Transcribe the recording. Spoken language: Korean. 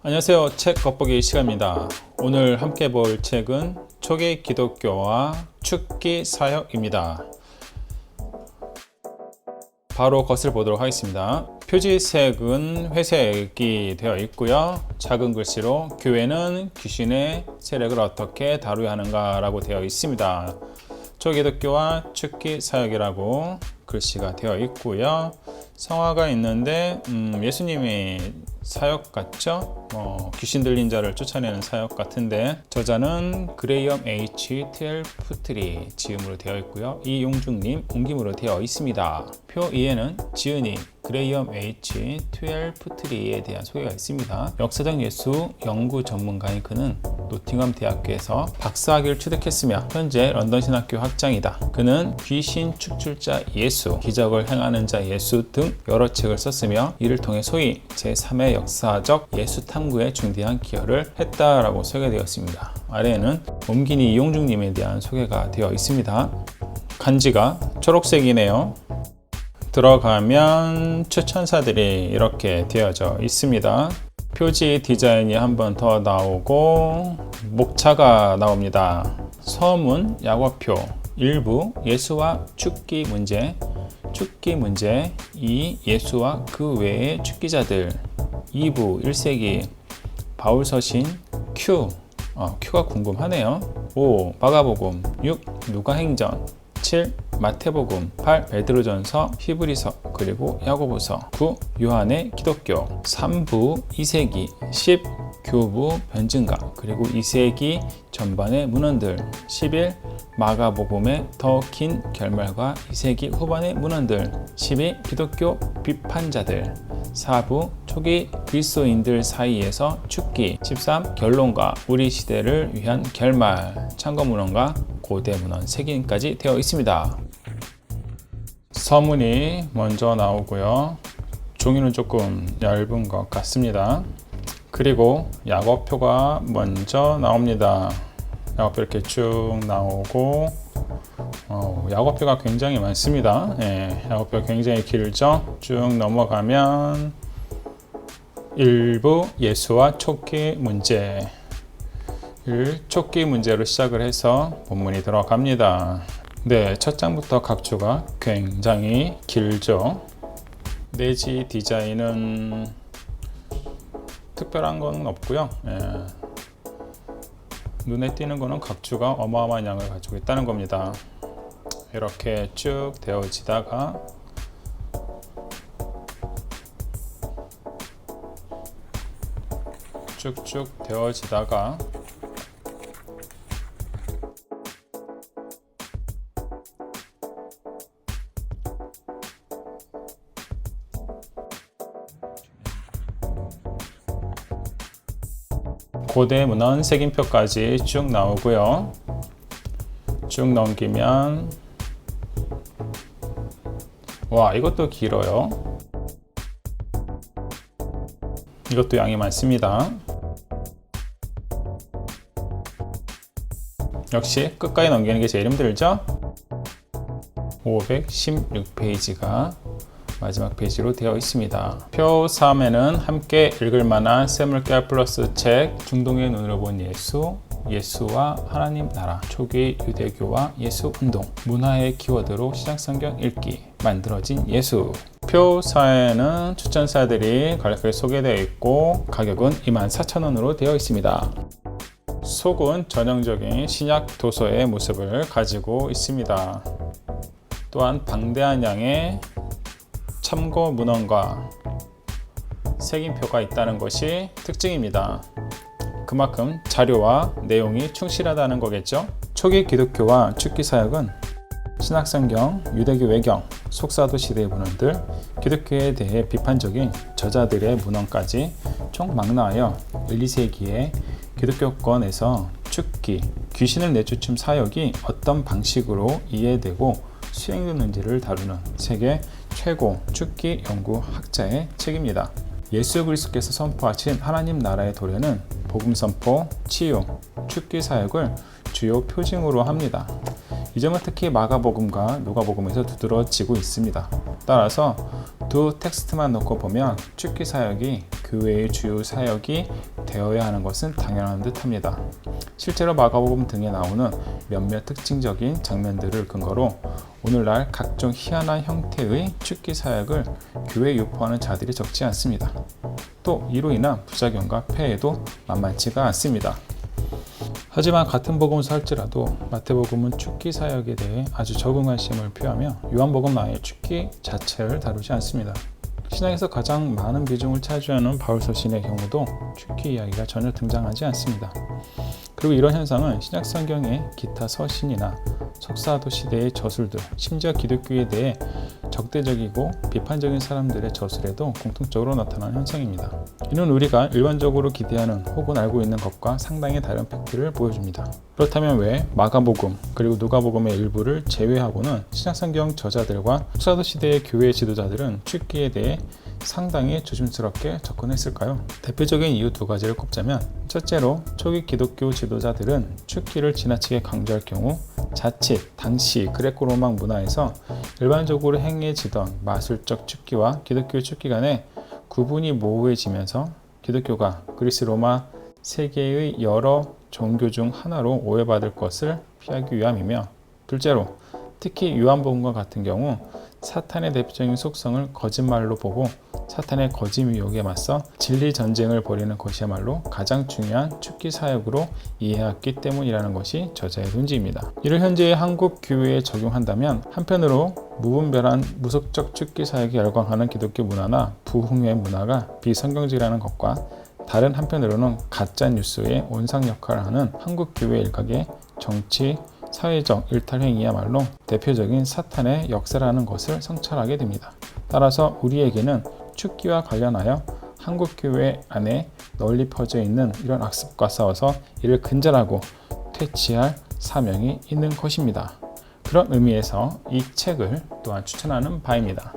안녕하세요. 책 겉보기 시간입니다. 오늘 함께 볼 책은 초기 기독교와 축기 사역입니다. 바로 것을 보도록 하겠습니다. 표지색은 회색이 되어 있고요. 작은 글씨로 교회는 귀신의 세력을 어떻게 다루어야 하는가 라고 되어 있습니다. 초기독교와 축기 사역이라고 글씨가 되어 있고요. 성화가 있는데 예수님의 사역 같죠? 귀신 들린 자를 쫓아내는 사역 같은데 저자는 그레이엄 H. 트웰프트리 지음으로 되어 있고요. 이용중님 옮김으로 되어 있습니다. 표 2에는 지은이 그레이엄 H. 트웰프트리에 대한 소개가 있습니다. 역사적 예수 연구 전문가인 그는 노팅엄 대학교에서 박사학위를 취득했으며 현재 런던 신학교 학장이다. 그는 귀신 축출자 예수, 기적을 행하는 자 예수 등 여러 책을 썼으며 이를 통해 소위 제3의 역사적 예수 탐구에 중대한 기여를 했다라고 소개되었습니다. 아래에는 옮기니 이용중님에 대한 소개가 되어 있습니다. 간지가 초록색이네요. 들어가면 추천사들이 이렇게 되어져 있습니다. 표지 디자인이 한 번 더 나오고 목차가 나옵니다. 서문, 약어표, 일부 예수와 축기 문제, 2. 예수와 그 외의 축기자들, 2부 1세기 바울 서신, Q가 궁금하네요. 5. 마가복음, 6. 누가행전, 7. 마태복음, 8. 베드로전서, 히브리서, 그리고 야고보서, 9. 요한의 기독교, 3부 2세기, 10. 교부 변증가, 그리고 2세기 전반의 문헌들, 11. 마가복음의 더 긴 결말과 2세기 후반의 문헌들, 12. 기독교 비판자들, 4부 초기 그리스도인들 사이에서 축기, 13. 결론과 우리 시대를 위한 결말, 참고문헌과 고대문헌 3개까지 되어 있습니다. 서문이 먼저 나오고요. 종이는 조금 얇은 것 같습니다. 그리고 약어표가 먼저 나옵니다. 약어표 이렇게 쭉 나오고 약어표가 굉장히 많습니다. 약어표가 굉장히 길죠. 쭉 넘어가면 일부 예수와 촉기 문제, 촉기 문제로 시작을 해서 본문이 들어갑니다. 네, 첫 장부터 각주가 굉장히 길죠. 내지 디자인은 특별한 건 없고요. 눈에 띄는 거는 각주가 어마어마한 양을 가지고 있다는 겁니다. 이렇게 쭉 되어지다가 쭉쭉 되어지다가 고대 문헌 색인표까지 쭉 나오고요. 쭉 넘기면 와, 이것도 길어요. 이것도 양이 많습니다. 역시 끝까지 넘기는 게 제일 힘들죠? 516페이지가 마지막 페이지로 되어 있습니다. 표 3에는 함께 읽을 만한 샘물결 플러스 책, 중동의 눈으로 본 예수, 예수와 하나님 나라, 초기 유대교와 예수 운동, 문화의 키워드로 시작성경 읽기, 만들어진 예수. 표 4에는 추천사들이 간략하게 소개되어 있고 가격은 24,000원으로 되어 있습니다. 속은 전형적인 신약 도서의 모습을 가지고 있습니다. 또한 방대한 양의 참고 문헌과 색인표가 있다는 것이 특징입니다. 그만큼 자료와 내용이 충실하다는 거겠죠. 초기 기독교와 축기 사역은 신약성경, 유대교 외경, 속사도 시대의 문헌들, 기독교에 대해 비판적인 저자들의 문헌까지 총 망라하여 1, 2세기의 기독교권에서 축기, 귀신을 내쫓음 사역이 어떤 방식으로 이해되고 수행되는지를 다루는 세계 최고 축기 연구 학자의 책입니다. 예수 그리스도께서 선포하신 하나님 나라의 도래는 복음 선포, 치유, 축기 사역을 주요 표징으로 합니다. 이 점은 특히 마가복음과 누가복음에서 두드러지고 있습니다. 따라서 두 텍스트만 놓고 보면 축기 사역이 교회의 주요 사역이 되어야 하는 것은 당연한 듯합니다. 실제로 마가복음 등에 나오는 몇몇 특징적인 장면들을 근거로 오늘날 각종 희한한 형태의 축기 사역을 교회에 유포하는 자들이 적지 않습니다. 또 이로 인한 부작용과 폐해도 만만치가 않습니다. 하지만 같은 복음서 할지라도 마태복음은 축기 사역에 대해 아주 적은 관심을 표하며 요한복음은 아예 축기 자체를 다루지 않습니다. 신약에서 가장 많은 비중을 차지하는 바울 서신의 경우도 축기 이야기가 전혀 등장하지 않습니다. 그리고 이런 현상은 신약 성경의 기타 서신이나 석사도 시대의 저술들, 심지어 기독교에 대해 적대적이고 비판적인 사람들의 저술에도 공통적으로 나타나는 현상입니다. 이는 우리가 일반적으로 기대하는 혹은 알고 있는 것과 상당히 다른 팩트를 보여줍니다. 그렇다면 왜 마가복음 그리고 누가복음의 일부를 제외하고는 신약성경 저자들과 석사도 시대의 교회 지도자들은 축기에 대해 상당히 조심스럽게 접근했을까요? 대표적인 이유 두 가지를 꼽자면, 첫째로 초기 기독교 지도자들은 축기를 지나치게 강조할 경우 자칫 당시 그레코로마 문화에서 일반적으로 행해지던 마술적 축기와 기독교 축기 간에 구분이 모호해지면서 기독교가 그리스 로마 세계의 여러 종교 중 하나로 오해받을 것을 피하기 위함이며, 둘째로 특히 요한복음과 같은 경우 사탄의 대표적인 속성을 거짓말로 보고 사탄의 거짓 유혹에 맞서 진리 전쟁을 벌이는 것이야말로 가장 중요한 축기 사역으로 이해했기 때문이라는 것이 저자의 논지입니다. 이를 현재의 한국 교회에 적용한다면 한편으로 무분별한 무속적 축기 사역에 열광하는 기독교 문화나 부흥회 문화가 비성경적이라는 것과 다른 한편으로는 가짜 뉴스의 온상 역할을 하는 한국 교회 일각의 정치, 사회적 일탈행위야말로 대표적인 사탄의 역사라는 것을 성찰하게 됩니다. 따라서 우리에게는 축기와 관련하여 한국 교회 안에 널리 퍼져 있는 이런 악습과 싸워서 이를 근절하고 퇴치할 사명이 있는 것입니다. 그런 의미에서 이 책을 또한 추천하는 바입니다.